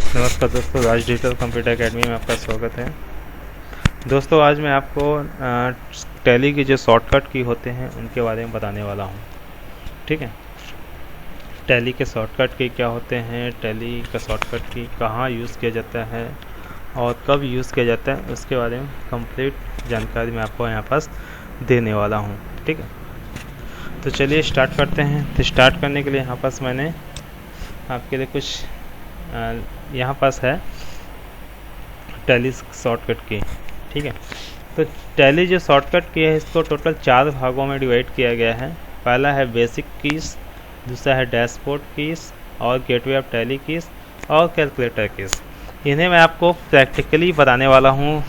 नमस्कार दोस्तों, राज digital computer academy में आपका स्वागत है। दोस्तों आज मैं आपको टैली के जो शॉर्टकट की होते हैं उनके बारे में बताने वाला हूं। ठीक है, टैली के शॉर्टकट की क्या होते हैं, टैली का शॉर्टकट की कहाँ यूज़ किया जाता है और कब यूज़ किया जाता है, उसके बारे में कंप्लीट जानकारी मैं आपको यहाँ पास देने वाला हूँ। ठीक है, तो चलिए स्टार्ट करते हैं। तो स्टार्ट करने के लिए यहाँ पास मैंने आपके लिए कुछ यहाँ पास है टैली शॉर्टकट की। ठीक है, तो टैली जो शॉर्टकट की है इसको टोटल 4 भागों में डिवाइड किया गया है। पहला है बेसिक कीज़, दूसरा है डैशबोर्ड कीज़ और गेटवे ऑफ टैली कीज़ और कैलकुलेटर कीज़। इन्हें मैं आपको प्रैक्टिकली बताने वाला हूँ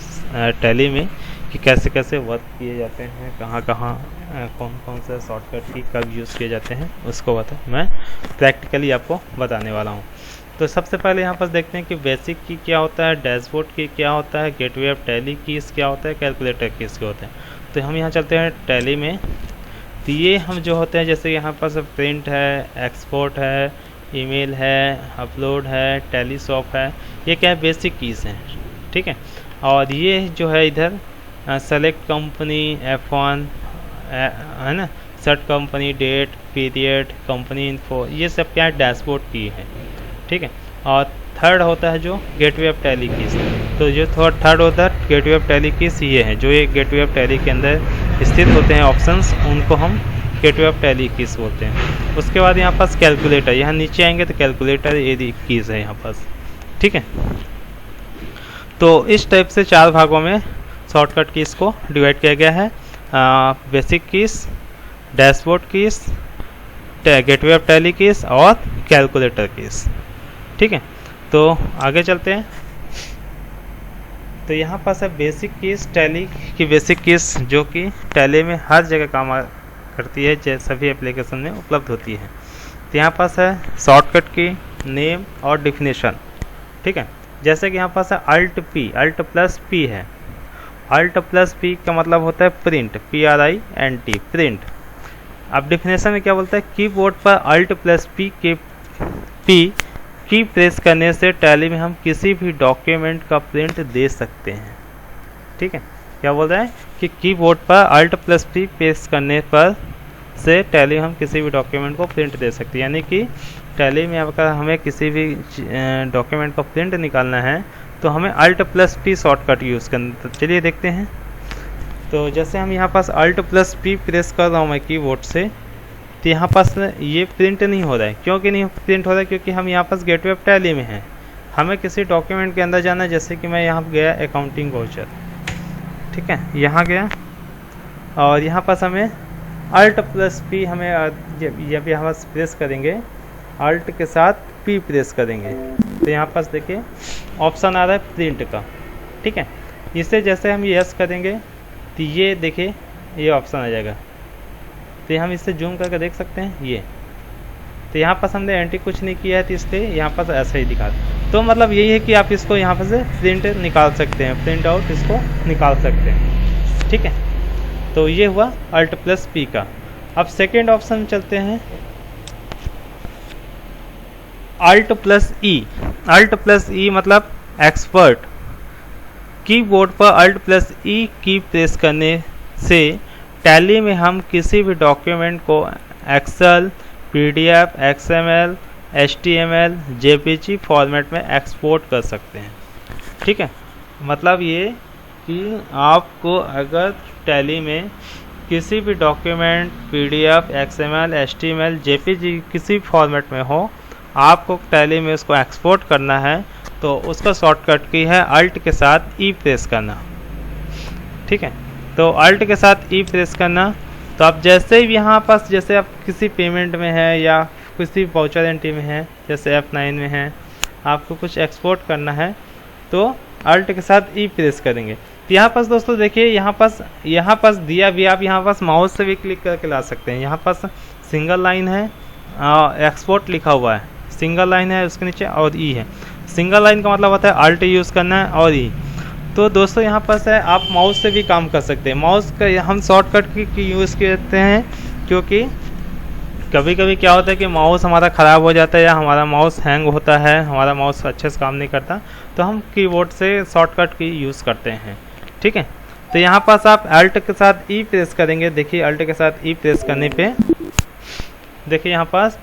टैली में कि कैसे कैसे वर्क किए जाते हैं, कहाँ कहाँ कौन कौन से शॉर्टकट की कब यूज़ किए जाते हैं, उसको मैं प्रैक्टिकली आपको बताने वाला हूँ। तो सबसे पहले यहाँ पर देखते हैं कि बेसिक की क्या होता है, डैशबोर्ड की क्या होता है, गेटवे ऑफ टैली कीज़ क्या होता है, कैलकुलेटर कीज़ क्या होते हैं। तो हम यहाँ चलते हैं टैली में। तो ये हम जो होते हैं जैसे यहाँ पर प्रिंट है, एक्सपोर्ट है, ईमेल है, अपलोड है, टैली शॉप है, ये क्या है बेसिक कीज़ हैं। ठीक है, और ये जो है इधर सेलेक्ट कंपनी, F1 है ना, set company, date, period, company info, ये सब क्या है डैशबोर्ड की है। ठीक है, और थर्ड होता है जो गेटवे ऑफ टैली कीज़। तो जो थर्ड होता है गेटवे ऑफ टैली कीज़ ये है, जो ये गेटवे ऑफ टैली के अंदर स्थित होते हैं ऑप्शंस, उनको हम गेटवे ऑफ टैली कीज़ बोलते हैं। उसके बाद यहाँ पास कैलकुलेटर, यहाँ नीचे आएंगे तो कैलकुलेटर ये कीज़ है यहाँ पास। ठीक है, तो इस टाइप से 4 भागों में शॉर्टकट कीज़ को डिवाइड किया गया है। Basic keys, dashboard keys, gateway of tally keys और कैलकुलेटर कीज़। ठीक है, तो आगे चलते हैं। तो यहाँ पास है बेसिक कीज़, टैली की बेसिक कीज़ जो कि टैली में हर जगह काम करती है, जैसे सभी एप्लीकेशन में उपलब्ध होती है। तो यहाँ पास है शॉर्टकट की, नेम और डिफिनेशन। ठीक है, जैसे कि यहाँ पास है alt P, alt plus P है। अल्ट प्लस पी का मतलब होता है प्रिंट, PRINT, प्रिंट। अब डिफिनेशन में क्या बोलता है, कीबोर्ड पर अल्ट प्लस पी की प्रेस करने से टैली में हम किसी भी डॉक्यूमेंट का प्रिंट दे सकते हैं। ठीक है, क्या बोल रहा है कि कीबोर्ड पर अल्ट प्लस पी प्रेस करने पर से टैली में हम किसी भी डॉक्यूमेंट को प्रिंट दे सकते हैं। यानी कि टैली में अगर हमें किसी भी डॉक्यूमेंट का प्रिंट निकालना है तो हमें alt plus P shortcut use करना। तो चलिए देखते हैं। तो जैसे हम यहाँ पास अल्ट प्लस पी प्रेस कर रहा हूँ मैं कीबोर्ड से, तो यहाँ पास ये प्रिंट नहीं हो रहा है। क्योंकि नहीं प्रिंट हो रहा है, क्योंकि हम यहाँ पास गेटवे ऑफ टैली में हैं। हमें किसी डॉक्यूमेंट के अंदर जाना है, जैसे कि मैं यहाँ गया अकाउंटिंग वाउचर। ठीक है, यहाँ गया और यहाँ पास हमें अल्ट प्लस पी, हमें जब यहाँ पास प्रेस करेंगे अल्ट के साथ पी प्रेस करेंगे तो यहाँ पास देखिए ऑप्शन आ रहा है प्रिंट का। ठीक है, इसे जैसे हम यस करेंगे तो ये देखिए ये ऑप्शन आ जाएगा। तो हम इससे जूम करके देख सकते हैं ये। तो यहाँ पास हमने एंटी कुछ नहीं किया है, तो इसलिए यहाँ पास ऐसा ही दिखा। तो मतलब यही है कि आप इसको यहाँ पर से प्रिंट निकाल सकते हैं, प्रिंट आउट इसको निकाल सकते हैं। ठीक है, तो ये हुआ अल्ट प्लस पी का। अब सेकेंड ऑप्शन चलते हैं अल्ट प्लस ई। अल्ट प्लस ई मतलब एक्सपर्ट। कीबोर्ड पर अल्ट प्लस ई की प्रेस करने से टैली में हम किसी भी डॉक्यूमेंट को Excel, PDF, XML, HTML, JPG format में एक्सपोर्ट कर सकते हैं। ठीक है, मतलब ये कि आपको अगर टैली में किसी भी document PDF, XML, HTML, JPG किसी फॉर्मेट में हो, आपको टैली में उसको एक्सपोर्ट करना है तो उसका शॉर्टकट की है अल्ट के साथ ई प्रेस करना। ठीक है, तो अल्ट के साथ ई प्रेस करना। तो आप जैसे ही यहाँ पास, जैसे आप किसी पेमेंट में है या किसी वाउचर एंट्री में है, जैसे F9 में है, आपको कुछ एक्सपोर्ट करना है तो अल्ट के साथ ई प्रेस करेंगे। तो यहाँ पास दोस्तों देखिए यहाँ पास दिया भी, आप यहाँ पास माउस से भी क्लिक करके ला सकते हैं। यहाँ पास सिंगल लाइन है, एक्सपोर्ट लिखा हुआ है, सिंगल लाइन है उसके नीचे और ई है। सिंगल लाइन का मतलब होता है अल्ट यूज़ करना है और ई। तो दोस्तों यहाँ पास है आप माउस से भी काम कर सकते हैं। माउस का हम शॉर्टकट की यूज़ करते हैं क्योंकि कभी कभी क्या होता है कि माउस हमारा ख़राब हो जाता है या हमारा माउस हैंग होता है, हमारा माउस अच्छे से काम नहीं करता, तो हम कीबोर्ड से शॉर्टकट की यूज़ करते हैं। ठीक है, तो यहाँ पास आप अल्ट के साथ ई प्रेस करेंगे। देखिए अल्ट के साथ ई प्रेस करने पे देखिए यहाँ पास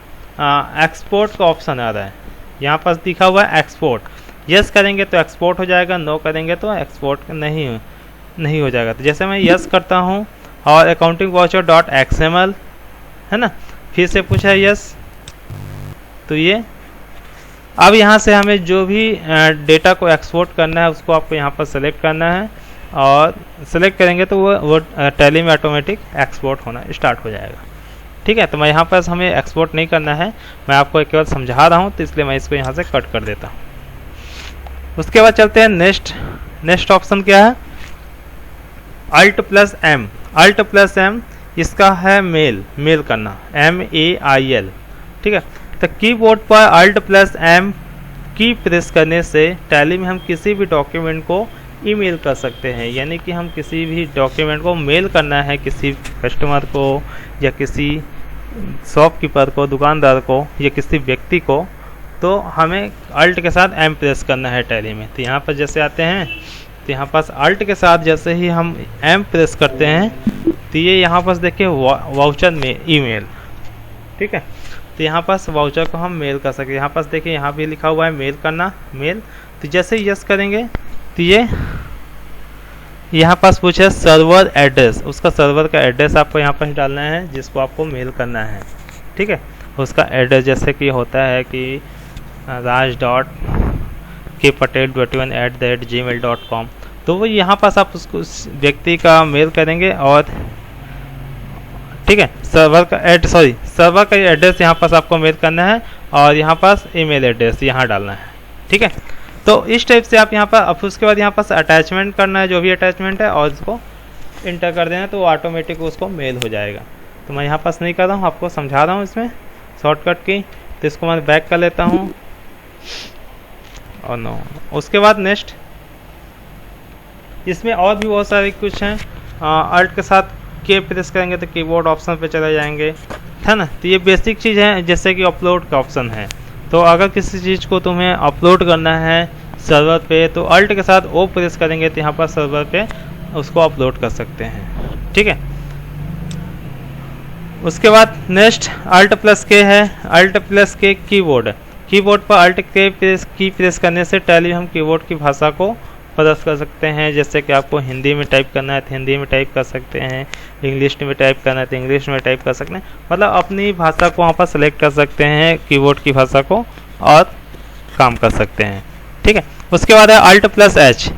एक्सपोर्ट का ऑप्शन आ रहा है। यहाँ पास दिखा हुआ है एक्सपोर्ट। यस करेंगे तो एक्सपोर्ट हो जाएगा, नो करेंगे तो एक्सपोर्ट नहीं हो जाएगा। तो जैसे मैं यस करता हूँ और अकाउंटिंग वाउचर डॉट XML है ना, फिर से पूछा है यस, तो ये अब यहाँ से हमें जो भी डेटा को एक्सपोर्ट करना है उसको आपको यहाँ पर सेलेक्ट करना है, और सेलेक्ट करेंगे तो वो टैली में ऑटोमेटिक एक्सपोर्ट होना स्टार्ट हो जाएगा। ठीक है, तो मैं यहाँ पर हमें एक्सपोर्ट नहीं करना है, मैं आपको केवल समझा रहा हूँ, तो इसलिए मैं इसको यहाँ से कट कर देता हूँ। उसके बाद चलते हैं नेक्स्ट ऑप्शन क्या है, Alt+M। Alt+M इसका है मेल करना, MAIL। ठीक है, तो कीबोर्ड पर Alt+M की प्रेस करने से टैली में हम किसी भी डॉक्यूमेंट को ईमेल कर सकते हैं। यानी कि हम किसी भी डॉक्यूमेंट को मेल करना है किसी कस्टमर को या किसी शॉपकीपर को, दुकानदार को या किसी व्यक्ति को, तो हमें अल्ट के साथ M प्रेस करना है टैली में। तो यहाँ पर जैसे आते हैं तो यहाँ पास अल्ट के साथ जैसे ही हम M प्रेस करते हैं तो ये यहाँ पास देखिए वाउचर में ईमेल। ठीक है, तो यहाँ पास वाउचर को हम मेल कर सकते हैं। यहाँ पास देखिए यहाँ भी लिखा हुआ है मेल करना, मेल। तो जैसे ही यस करेंगे तो ये यहाँ पास पूछे सर्वर एड्रेस, उसका सर्वर का एड्रेस आपको यहाँ पर डालना है जिसको आपको मेल करना है। ठीक है, उसका एड्रेस जैसे कि होता है कि raj.kpatel21@gmail.com, तो वो यहाँ पास आप उसको उस व्यक्ति का मेल करेंगे। और ठीक है, सर्वर का एड्रेस यहाँ पास आपको मेल करना है और यहाँ पास ईमेल एड्रेस यहाँ डालना है। ठीक है, तो इस टाइप से आप यहाँ पर, अब उसके बाद यहाँ पास अटैचमेंट करना है, जो भी अटैचमेंट है, और उसको इंटर कर देना तो ऑटोमेटिक उसको मेल हो जाएगा। तो मैं यहाँ पास नहीं कर रहा हूँ, आपको समझा रहा हूँ इसमें शॉर्टकट की। तो इसको मैं बैक कर लेता हूँ और नो। उसके बाद नेक्स्ट, इसमें और भी बहुत सारे कुछ हैं। अल्ट के साथ के प्रेस करेंगे तो कीबोर्ड ऑप्शन पे चले जाएंगे, है ना। तो ये बेसिक चीज़ है, जैसे कि अपलोड का ऑप्शन है। तो अगर किसी चीज़ को तुम्हें अपलोड करना है सर्वर पे तो अल्ट के साथ ओ प्रेस करेंगे तो यहाँ पर सर्वर पे उसको अपलोड कर सकते हैं। ठीक है, उसके बाद नेक्स्ट Alt+K है। Alt+K कीबोर्ड पर Alt की प्रेस करने से टैली हम कीबोर्ड की भाषा को प्रदर्शित कर सकते हैं। जैसे कि आपको हिंदी में टाइप करना है तो हिंदी में टाइप कर सकते हैं, इंग्लिश में टाइप करना है तो इंग्लिश में टाइप कर सकते हैं। मतलब अपनी भाषा को वहाँ पर सेलेक्ट कर सकते हैं, कीबोर्ड की भाषा को, और काम कर सकते हैं। ठीक है, उसके बाद है Alt+H।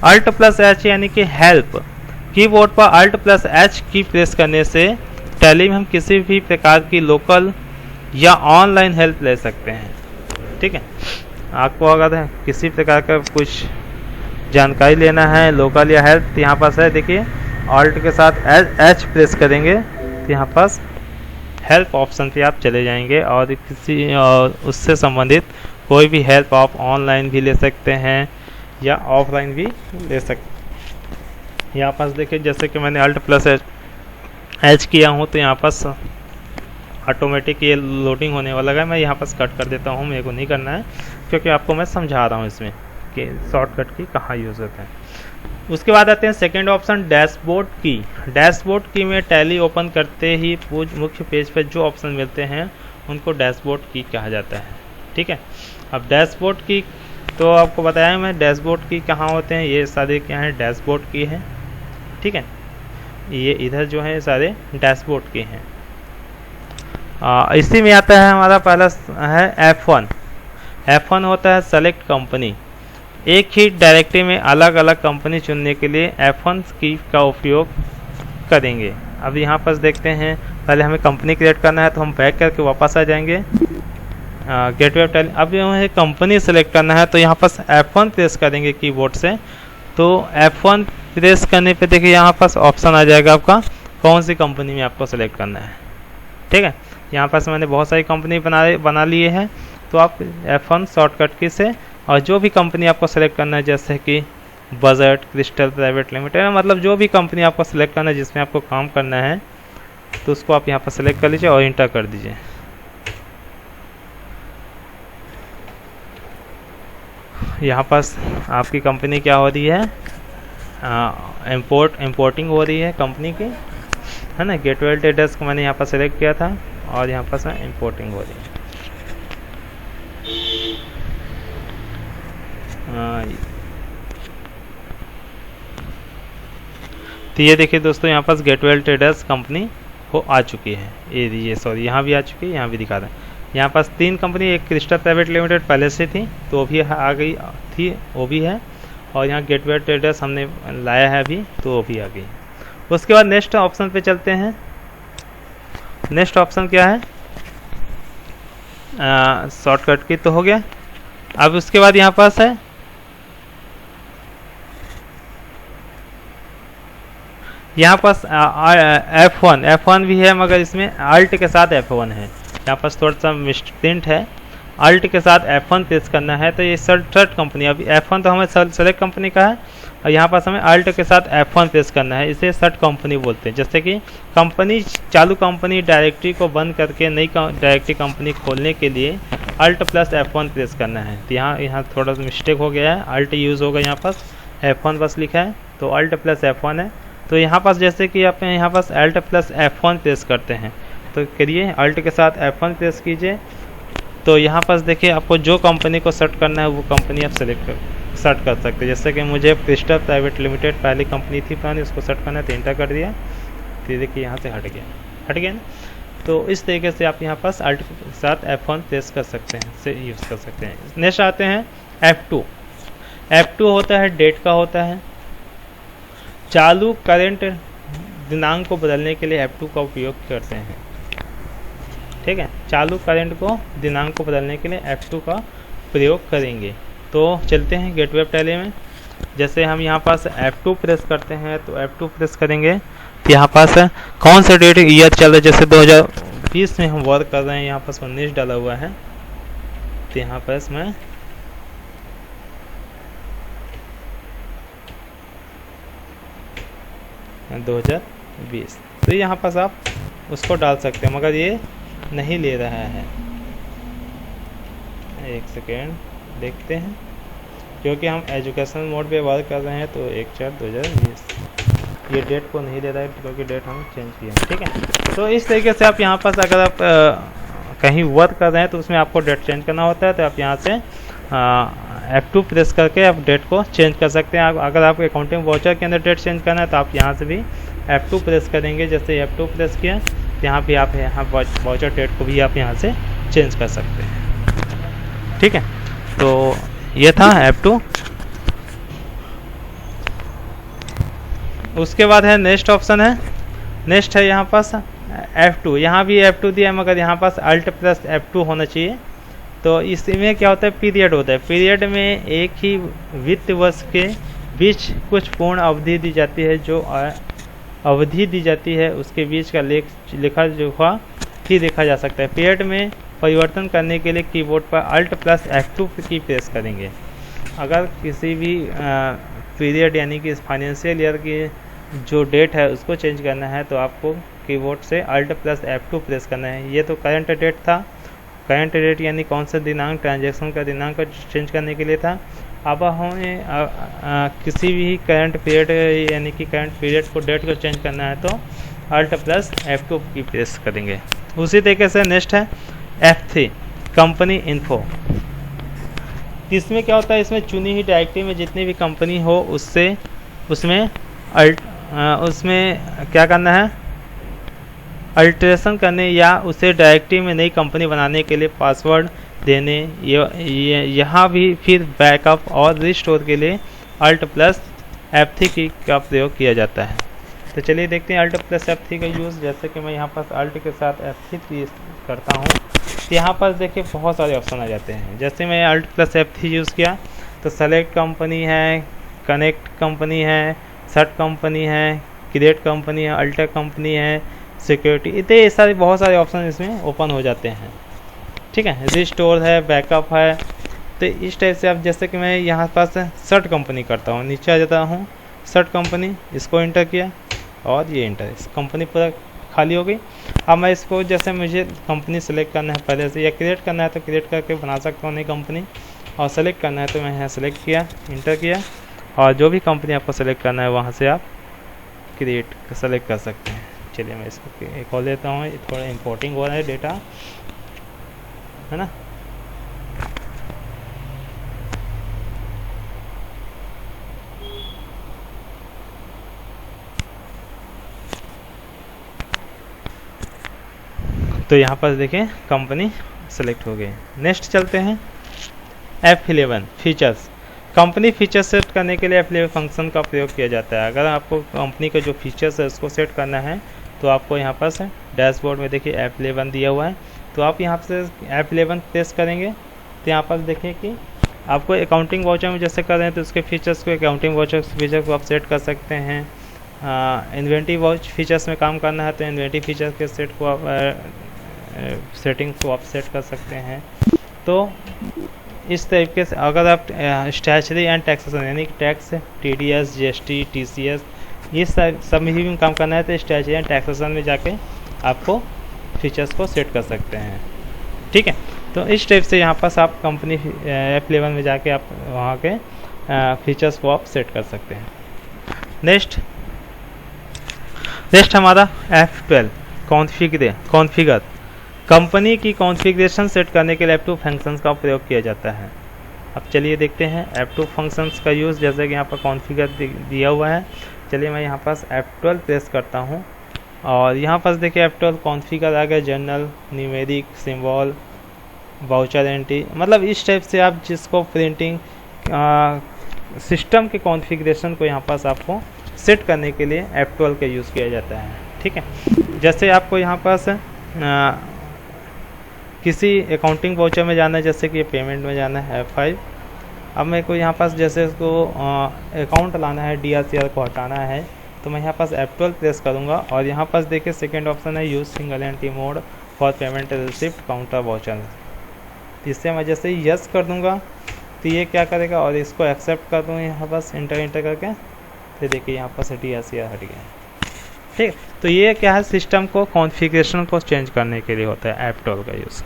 Alt+H यानी कि हेल्प। कीबोर्ड पर Alt+H की प्रेस करने से टैली में हम किसी भी प्रकार की लोकल या ऑनलाइन हेल्प ले सकते हैं। ठीक है, आपको अगर किसी प्रकार का कुछ जानकारी लेना है, लोकल या हेल्प, तो यहाँ पास है देखिए, ऑल्ट के साथ H प्रेस करेंगे तो यहाँ पास हेल्प ऑप्शन पे आप चले जाएंगे और किसी उससे संबंधित कोई भी हेल्प आप ऑनलाइन भी ले सकते हैं या ऑफलाइन भी ले सकते हैं। यहाँ पास देखिए, जैसे कि मैंने Alt+H किया हूँ तो यहाँ पास ऑटोमेटिक ये लोडिंग होने वाला है। मैं यहाँ पास कट कर देता हूँ, मेरे को नहीं करना है क्योंकि आपको मैं समझा रहा हूँ इसमें कि शॉर्टकट की कहाँ यूज़ होता है। उसके बाद आते हैं सेकंड ऑप्शन, डैशबोर्ड की। डैशबोर्ड की में टैली ओपन करते ही मुख्य पेज पर जो ऑप्शन मिलते हैं उनको डैशबोर्ड की कहा जाता है। ठीक है, अब डैशबोर्ड की तो आपको बताया मैं डैशबोर्ड की कहाँ होते हैं, ये सारे क्या हैं, डैशबोर्ड की है। ठीक है, ये इधर जो है सारे डैशबोर्ड के हैं। इसी में आता है हमारा पहला है F1। F1 होता है सेलेक्ट कंपनी। एक ही डायरेक्टरी में अलग अलग कंपनी चुनने के लिए F1 की का उपयोग करेंगे। अब यहाँ पर देखते हैं, पहले हमें कंपनी क्रिएट करना है तो हम बैक करके वापस आ जाएंगे गेटवे ऑफ टैली। अब हमें कंपनी सेलेक्ट करना है तो यहाँ पर F1 प्रेस करेंगे कीबोर्ड से। तो F1 प्रेस करने पे देखिए यहाँ पास ऑप्शन आ जाएगा आपका कौन सी कंपनी में आपको सेलेक्ट करना है। ठीक है, यहाँ पास मैंने बहुत सारी कंपनी बना लिए हैं, तो आप F1 शॉर्टकट की से और जो भी कंपनी आपको सेलेक्ट करना है, जैसे कि बजट, क्रिस्टल प्राइवेट लिमिटेड, मतलब जो भी कंपनी आपको सेलेक्ट करना है जिसमें आपको काम करना है, तो उसको आप यहाँ पर सेलेक्ट कर लीजिए और इंटर कर दीजिए। यहाँ पास आपकी कंपनी क्या हो रही है, इंपोर्टिंग हो रही है कंपनी की, है ना। गेटवे एड्रेस को मैंने यहाँ पर सेलेक्ट किया था और यहाँ पर इंपोर्टिंग हो रही है। तो ये देखिए दोस्तों, यहाँ पास गेटवे एड्रेस कंपनी हो आ चुकी है। ये सॉरी, यहाँ भी आ चुकी है, यहाँ भी दिखा रहा है। यहाँ पास 3 कंपनी, एक क्रिस्टा प्राइवेट लिमिटेड पहले से थी तो वो भी आ गई थी, वो भी है, और यहाँ गेटवे एड्रेस हमने लाया है अभी तो वो भी आ गई। उसके बाद नेक्स्ट ऑप्शन पे चलते हैं। नेक्स्ट ऑप्शन क्या है, शॉर्टकट की तो हो गया। अब उसके बाद यहाँ पास है यहाँ पास F1 भी है, मगर इसमें अल्ट के साथ F1 है। यहाँ पास थोड़ा सा मिसप्रिंट है, अल्ट के साथ F1 प्रेस करना है। तो ये थर्ड कंपनी, अभी F1 तो हमें सेलेक्ट कंपनी का है और यहाँ पास हमें अल्ट के साथ F1 प्रेस करना है। इसे थर्ड कंपनी बोलते हैं। जैसे कि कंपनी चालू कंपनी डायरेक्टरी को बंद करके नई डायरेक्टरी कंपनी खोलने के लिए अल्ट प्लस F1 प्रेस करना है। तो यहाँ थोड़ा सा मिस्टेक हो गया है, अल्ट यूज़ होगा, यहाँ पास F1 बस लिखा है, तो अल्ट प्लस F1 है। तो यहाँ पास जैसे कि आप यहाँ पास अल्ट प्लस F1 प्रेस करते हैं, तो करिए अल्ट के साथ F1 प्रेस कीजिए। तो यहाँ पास देखिए, आपको जो कंपनी को सर्च करना है वो कंपनी आप सर्च कर सकते हैं। जैसे कि मुझे क्रिस्टा प्राइवेट लिमिटेड पहली कंपनी थी पुरानी, उसको सर्च करना है तो इंटर कर दिया, तो देखिए यहाँ से हट गया ना। तो इस तरीके से आप यहाँ पास अल्ट के साथ F1 प्रेस कर सकते हैं, से यूज़ कर सकते हैं। नेक्स्ट आते हैं F2। F2 होता है डेट का होता है। चालू करंट दिनांक को बदलने के लिए F2 का उपयोग करते हैं, ठीक है। चालू करंट को दिनांक को बदलने के लिए F2 का प्रयोग करेंगे। तो चलते हैं गेटवे टैली में। जैसे हम यहाँ पास F2 प्रेस करते हैं, तो F2 प्रेस करेंगे तो यहाँ पास कौन सा डेट ईयर चल रहा है, जैसे 2020 में हम वर्क कर रहे हैं, यहाँ पास 19 डाला हुआ है, तो यहाँ पास मैं 2020, तो यहाँ पास आप उसको डाल सकते हैं, मगर ये नहीं ले रहा है। एक सेकेंड देखते हैं, क्योंकि हम एजुकेशन मोड पे वर्क कर रहे हैं, तो 1/4/2020 ये डेट को नहीं ले रहा है, क्योंकि डेट हम चेंज किए हैं, ठीक है। तो इस तरीके से आप यहाँ पास अगर आप कहीं वर्क कर रहे हैं तो उसमें आपको डेट चेंज करना होता है, तो आप यहाँ से F2 प्रेस करके आप डेट को चेंज कर सकते हैं। अगर आपको अकाउंटिंग वाउचर के अंदर डेट चेंज करना है तो आप यहाँ से भी F2 प्रेस करेंगे। जैसे F2 प्रेस किया, यहाँ भी आप यहाँ वाउचर डेट को भी आप यहाँ से चेंज कर सकते हैं, ठीक है। तो ये था F2। उसके बाद है नेक्स्ट ऑप्शन है, नेक्स्ट है यहाँ पास F2। यहाँ भी F2 दिया है, मगर यहाँ पास अल्ट प्लस F2 होना चाहिए। तो इसमें क्या होता है, पीरियड होता है। पीरियड में एक ही वित्त वर्ष के बीच कुछ पूर्ण अवधि दी जाती है, जो अवधि दी जाती है उसके बीच का लेखा जोखा ही देखा जा सकता है। पीरियड में परिवर्तन करने के लिए कीबोर्ड पर अल्ट प्लस F2 की प्रेस करेंगे। अगर किसी भी पीरियड यानी कि फाइनेंशियल ईयर की जो डेट है उसको चेंज करना है, तो आपको कीबोर्ड से अल्ट प्लस F2 प्रेस करना है। ये तो करंट डेट था, करंट डेट यानी कौन सा दिनांक, ट्रांजैक्शन का दिनांक को चेंज करने के लिए था। अब हमें किसी भी करंट पीरियड यानी कि करंट पीरियड को डेट को चेंज करना है, तो अल्ट प्लस F2 की प्रेस करेंगे। उसी तरीके से नेक्स्ट है F3 कंपनी इन्फो। इसमें क्या होता है, इसमें चुनी हुई डायरेक्टरी में जितनी भी कंपनी हो उसमें क्या करना है, अल्ट्रेशन करने या उसे डायरेक्टरी में नई कंपनी बनाने के लिए पासवर्ड देने। यहाँ भी फिर बैकअप और रिस्टोर के लिए अल्ट प्लस F3 का प्रयोग किया जाता है। तो चलिए देखते हैं अल्ट प्लस F3 का यूज़। जैसे कि मैं यहाँ पास अल्ट के साथ F3 करता हूँ, तो यहाँ पर देखिए बहुत सारे ऑप्शन आ जाते हैं। जैसे मैं अल्ट प्लस F3 यूज़ किया, तो सेलेक्ट कंपनी है, कनेक्ट कंपनी है, सर्ट कंपनी है, क्रिएट कंपनी है, अल्टर कंपनी है, सिक्योरिटी, इतने सारे बहुत सारे ऑप्शन इसमें ओपन हो जाते हैं, ठीक है। रिस्टोर है, बैकअप है। तो इस टाइप से आप, जैसे कि मैं यहाँ पास सर्ट कंपनी करता हूँ, नीचे आ जाता हूँ, सर्ट कंपनी, इसको इंटर किया और ये इंटर, इस कंपनी पूरा खाली हो गई। अब मैं इसको जैसे मुझे कंपनी सेलेक्ट करना है पहले से या क्रिएट करना है तो क्रिएट करके बना सकता हूँ नई कंपनी, और सेलेक्ट करना है तो मैं यहाँ सेलेक्ट किया, इंटर किया, और जो भी कंपनी आपको सेलेक्ट करना है वहाँ से आप क्रिएट सेलेक्ट कर सकते हैं। चलिए मैं इसको खोल देता हूँ, थोड़ा इंपोर्टिंग हो रहा है डेटा, है ना। तो यहाँ पर देखें कंपनी सेलेक्ट हो गई। नेक्स्ट चलते हैं F11 features. Company feature set करने के लिए F11 फंक्शन का प्रयोग किया जाता है। अगर आपको कंपनी का जो फीचर्स है उसको सेट करना है तो आपको यहाँ पर से डैशबोर्ड में देखिए F11 दिया हुआ है, तो आप यहाँ से F11 प्रेस करेंगे तो यहाँ पर देखिए कि आपको अकाउंटिंग वाउचर में जैसे कर रहे हैं तो उसके फीचर्स को अकाउंटिंग वाउचर फीचर को आप सेट कर सकते हैं। इन्वेंटरी वाउच फीचर्स में काम करना है तो इन्वेंटरी फीचर्स के सेट को आप सेटिंग को आप सेट कर सकते हैं। तो इस तरीके से अगर आप स्टैचुटरी एंड टैक्सेशन यानी टैक्स, TDS, GST, TCS ये सब में भी काम करना है तो स्टैचुटरी एंड टैक्सेशन में जाके आपको फीचर्स को सेट कर सकते हैं। ठीक है, तो इस टाइप से यहाँ पास आप कंपनी F11 में जाके आप वहाँ के फीचर्स को आप सेट कर सकते हैं। नेक्स्ट हमारा F12 कॉन्फ़िगर। कंपनी की कॉन्फ़िगरेशन सेट करने के लिए F2 फंक्शंस का प्रयोग किया जाता है। अब चलिए देखते हैं F2 फंक्शंस का यूज़, जैसे कि यहाँ पर कॉन्फ़िगर दिया हुआ है। चलिए मैं यहाँ पास F12 प्रेस करता हूँ और यहाँ पास देखिए F12 कॉन्फ़िगर आ गया, general, numeric, symbol, voucher entry. मतलब इस टाइप से आप जिसको प्रिंटिंग सिस्टम के कॉन्फ़िगरेशन को यहाँ पास आपको सेट करने के लिए F12 का यूज़ किया जाता है। ठीक है, जैसे आपको यहाँ पास किसी अकाउंटिंग वाउचर में जाना है, जैसे कि पेमेंट में जाना है F5। अब मेरे को यहाँ पास जैसे इसको अकाउंट लाना है, DRCR को हटाना है, तो मैं यहाँ पास F12 प्रेस करूँगा और यहाँ पास देखिए सेकेंड ऑप्शन है use single entry mode for payment receipt counter voucher. इससे मैं जैसे ही यस कर दूँगा तो ये क्या करेगा, और इसको एक्सेप्ट कर दूँ यहाँ पास इंटर करके, तो देखिए यहाँ पास DRCR हट गया। ठीक, तो ये क्या है, सिस्टम को कॉन्फ़िगरेशन को चेंज करने के लिए होता है F12 का यूज़।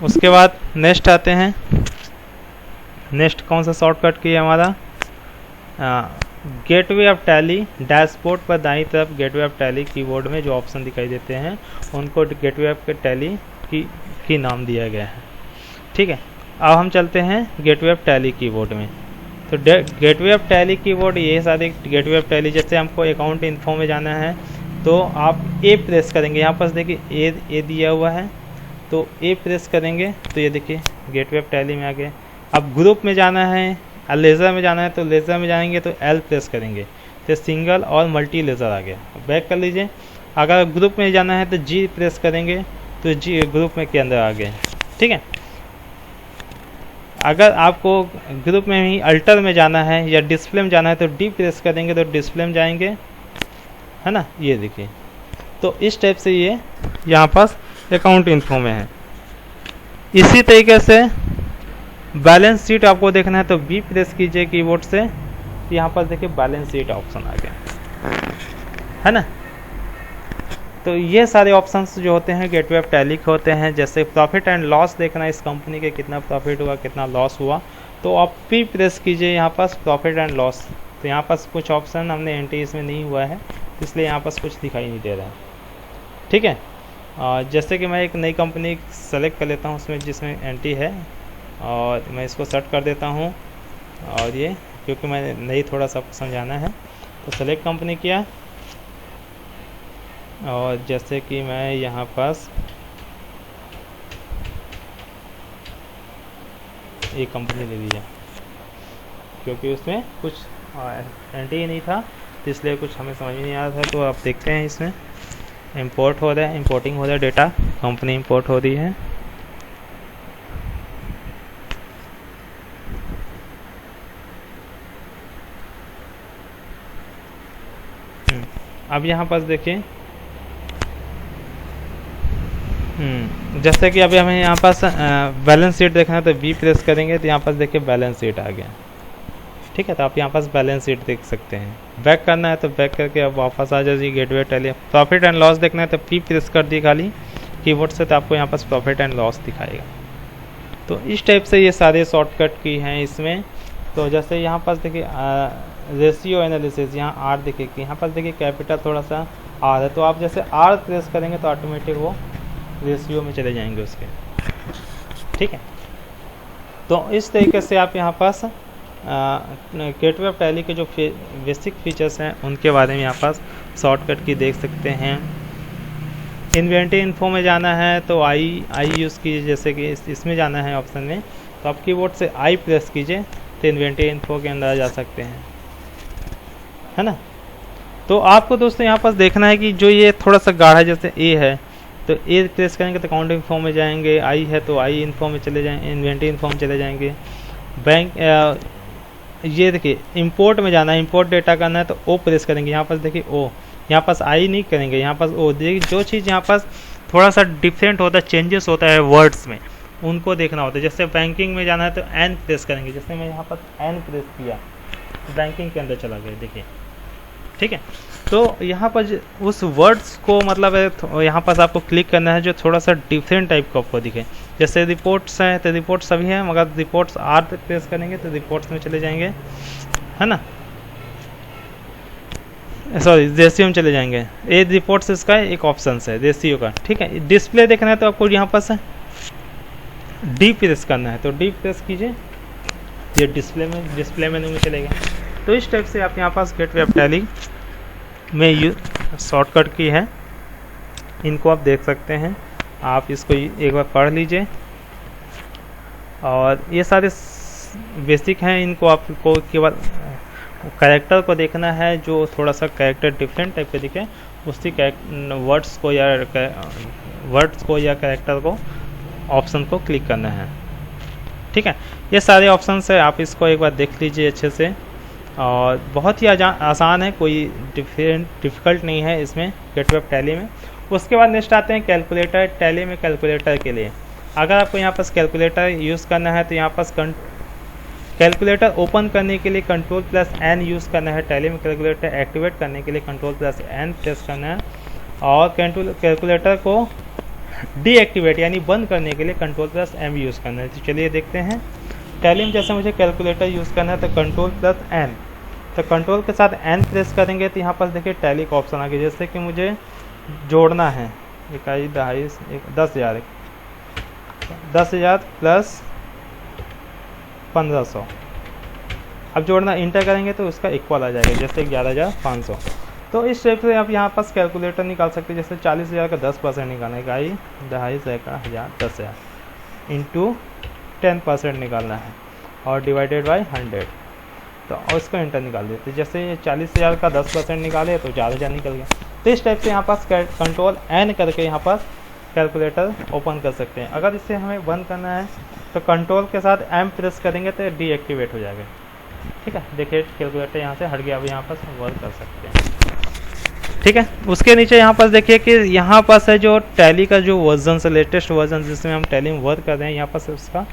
उसके बाद नेक्स्ट आते हैं, नेक्स्ट कौन सा शॉर्टकट की है हमारा, गेटवे ऑफ टैली। डैशबोर्ड पर दाईं तरफ गेटवे ऑफ टैली कीबोर्ड में जो ऑप्शन दिखाई देते हैं उनको गेटवे ऑफ टैली की नाम दिया गया है। ठीक है, अब हम चलते हैं गेटवे ऑफ टैली कीबोर्ड में। तो गेटवे ऑफ टैली कीबोर्ड ये सारे गेटवे ऑफ टैली, जैसे हमको अकाउंट इन्फो में जाना है तो आप A प्रेस करेंगे, यहाँ पास देखिए ए दिया हुआ है, तो A प्रेस करेंगे तो ये देखिए गेटवे ऑफ टैली में आ गए। अब ग्रुप में जाना है, लेज़र में जाना है तो लेज़र में जाएंगे तो L प्रेस करेंगे तो सिंगल और मल्टी लेज़र आ गया। बैक कर लीजिए। अगर ग्रुप में जाना है तो G प्रेस करेंगे तो G ग्रुप में के अंदर आ गए। ठीक है, अगर आपको ग्रुप में ही अल्टर में जाना है या डिस्प्ले में जाना है तो D प्रेस करेंगे तो डिस्प्ले में जाएंगे, है ना। ये देखिए, तो इस टाइप से ये यहाँ पास अकाउंट इन्फो में है। इसी तरीके से बैलेंस शीट आपको देखना है तो B प्रेस कीजिए कीबोर्ड से, यहाँ पर देखिए बैलेंस शीट ऑप्शन आ गया, है ना। तो ये सारे ऑप्शंस जो होते हैं गेटवे ऑफ टैली के होते हैं। जैसे प्रॉफिट एंड लॉस देखना है इस कंपनी के, कितना प्रॉफिट हुआ कितना लॉस हुआ, तो आप P प्रेस कीजिए यहाँ पास प्रॉफिट एंड लॉस। तो यहाँ पास कुछ ऑप्शन हमने एंट्री इसमें नहीं हुआ है इसलिए यहाँ पास कुछ दिखाई नहीं दे रहा है। ठीक है, जैसे कि मैं एक नई कंपनी सेलेक्ट कर लेता हूँ उसमें जिसमें एंट्री है, और मैं इसको सेट कर देता हूँ। और ये क्योंकि मैंने नई थोड़ा सा समझाना है तो सेलेक्ट कंपनी किया, और जैसे कि मैं यहाँ पास एक कंपनी ले लिया क्योंकि उसमें कुछ एंट्री नहीं था तो इसलिए कुछ हमें समझ में नहीं आ रहा था। तो आप देखते हैं इसमें इंपोर्ट हो रहा है, इंपोर्टिंग हो रहा है, डेटा कंपनी इंपोर्ट हो रही है। अब यहाँ पास देखिए, जैसे कि अभी हमें यहाँ पास बैलेंस शीट देखना है तो B प्रेस करेंगे तो यहाँ पास देखिए बैलेंस शीट आ गया। ठीक है। तो आप यहाँ पास बैलेंस शीट देख सकते हैं। बैक करना है तो बैक करके अब वापस आ जाइए gateway tally. Profit and loss देखना है तो पी प्रेस कर दी खाली कीबोर्ड से, तो आपको यहाँ पास प्रॉफिट एंड लॉस दिखाएगा। तो इस टाइप से ये सारे शॉर्टकट की हैं इसमें। तो जैसे यहाँ पास देखिए रेशियो एनालिसिस, यहाँ आर देखिए कि यहाँ पास देखिए कैपिटल थोड़ा सा आर है, तो आप जैसे आर प्रेस करेंगे तो ऑटोमेटिक वो रेशियो में चले जाएंगे उसके, ठीक है। तो इस तरीके से आप यहाँ पास गेटवे ऑफ टैली के जो बेसिक फीचर्स हैं उनके बारे में यहाँ पास शॉर्टकट की देख सकते हैं। इन्वेंटरी इन्फो में जाना है तो आई यूज़ कीजिए, जैसे कि इसमें जाना है ऑप्शन में, तो आप कीबोर्ड से आई प्रेस कीजिए तो इन्वेंटरी इन्फो के अंदर जा सकते हैं, है ना। तो आपको दोस्तों यहाँ पास देखना है कि जो ये थोड़ा सा गाढ़ा जैसे ए है, तो ए प्रेस करेंगे तो अकाउंट इन्फो में जाएंगे, आई है तो आई इन्फो में चले जाएंगे, इन्वेंटरी इन्फो में चले जाएंगे। बैंक ये देखिए इंपोर्ट में जाना है, इंपोर्ट डेटा करना है तो ओ प्रेस करेंगे, यहाँ पास देखिए ओ, यहाँ पास आई नहीं करेंगे, यहाँ पास ओ। देखिए जो चीज़ यहाँ पास थोड़ा सा डिफरेंट होता है, चेंजेस होता है वर्ड्स में, उनको देखना होता है। जैसे बैंकिंग में जाना है तो एन प्रेस करेंगे, जैसे मैं यहाँ पर एन प्रेस किया तो बैंकिंग के अंदर चला गया, देखिए, ठीक है। तो यहाँ पर उस वर्ड्स को मतलब यहाँ पास आपको क्लिक करना है जो थोड़ा सा डिफरेंट टाइप का आपको दिखे। जैसे रिपोर्ट्स हैं तो रिपोर्ट्स सभी हैं, मगर रिपोर्ट्स आर पे प्रेस करेंगे तो रिपोर्ट्स में चले जाएंगे, है ना, सॉरी रेशियो में चले जाएंगे। ये रिपोर्ट्स इसका एक ऑप्शन है रेशियो का, ठीक है। डिस्प्ले देखना है तो आपको यहाँ पास डी प्रेस करना है, तो डी प्रेस कीजिए, ये डिस्प्ले मेनू में चलेगा। तो इस टाइप से आप यहाँ पास गेटवे ऑफ टैली में शॉर्टकट की है, इनको आप देख सकते हैं। आप इसको एक बार पढ़ लीजिए, और ये सारे बेसिक हैं, इनको आपको केवल कैरेक्टर को देखना है, जो थोड़ा सा कैरेक्टर डिफरेंट टाइप के दिखे उसी वर्ड्स को या कैरेक्टर को ऑप्शन को क्लिक करना है, ठीक है। ये सारे ऑप्शंस है, आप इसको एक बार देख लीजिए अच्छे से, और बहुत ही आसान है, कोई डिफ़िकल्ट नहीं है इसमें गेटवे ऑफ टैली में। उसके बाद नेक्स्ट आते हैं कैलकुलेटर। टैली में कैलकुलेटर के लिए अगर आपको यहाँ पास कैलकुलेटर यूज़ करना है तो यहाँ पास कैलकुलेटर ओपन करने के लिए Ctrl+N यूज़ करना है। टैली में कैलकुलेटर एक्टिवेट करने के लिए Ctrl+N प्रेस करना है, और कैलकुलेटर को डीएक्टिवेट यानी बंद करने के लिए Ctrl+M यूज़ करना है। तो चलिए देखते हैं। टैली में जैसे मुझे कैलकुलेटर यूज़ करना है तो Ctrl+N, तो कंट्रोल के साथ N प्रेस करेंगे तो यहाँ पर देखिए टैली का ऑप्शन आ गया। जैसे कि मुझे जोड़ना है इकाई दहाई 10,000 प्लस 1500, अब जोड़ना इंटर करेंगे तो उसका इक्वल आ जाएगा, जैसे 11,500। तो इस टाइप से आप यहाँ पास कैलकुलेटर निकाल सकते हैं। जैसे 40,000 का 10% निकालना है, इकाई दहाई सैकड़ा हज़ार 10,000 इंटू 10% निकालना है, और डिवाइडेड बाई 100, तो उसको इंटर निकाल देते। जैसे 40,000 का 10% निकाले तो 4,000 निकल गया। तो इस टाइप से यहाँ पास Ctrl+N करके यहाँ पास कैलकुलेटर ओपन कर सकते हैं। अगर इसे हमें बंद करना है तो कंट्रोल के साथ M प्रेस करेंगे तो डीएक्टिवेट हो जाएगा, ठीक है। देखिए कैलकुलेटर यहाँ से हट गया, अब यहाँ पास वर्क कर सकते हैं, ठीक है। उसके नीचे यहाँ पास देखिए कि यहाँ पास है जो टैली का जो वर्जन है, लेटेस्ट वर्जन जिसमें हम टैली में वर्क कर रहे हैं, यहाँ पास उसका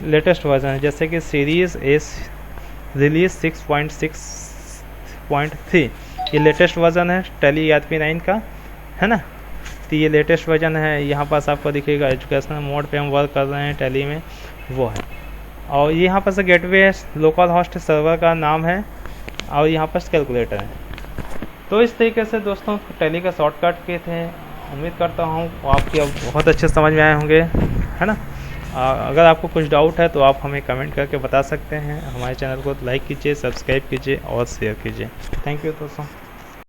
लेटेस्ट वर्जन है। जैसे कि सीरीज़ एस रिलीज 6.6.3 ये लेटेस्ट वर्जन है टैली ERP9 का, है ना। तो ये लेटेस्ट वर्जन है। यहाँ पास आपको दिखेगा एजुकेशनल मोड पे हम वर्क कर रहे हैं टैली में, वो है। और यहाँ पर गेटवे लोकल होस्ट सर्वर का नाम है, और यहाँ पर कैलकुलेटर है। तो इस तरीके से दोस्तों टैली का शॉर्टकट के थे। उम्मीद करता हूँ आपकी अब बहुत अच्छे समझ में आए होंगे, है ना। अगर आपको कुछ डाउट है तो आप हमें कमेंट करके बता सकते हैं। हमारे चैनल को लाइक कीजिए, सब्सक्राइब कीजिए और शेयर कीजिए। थैंक यू दोस्तों।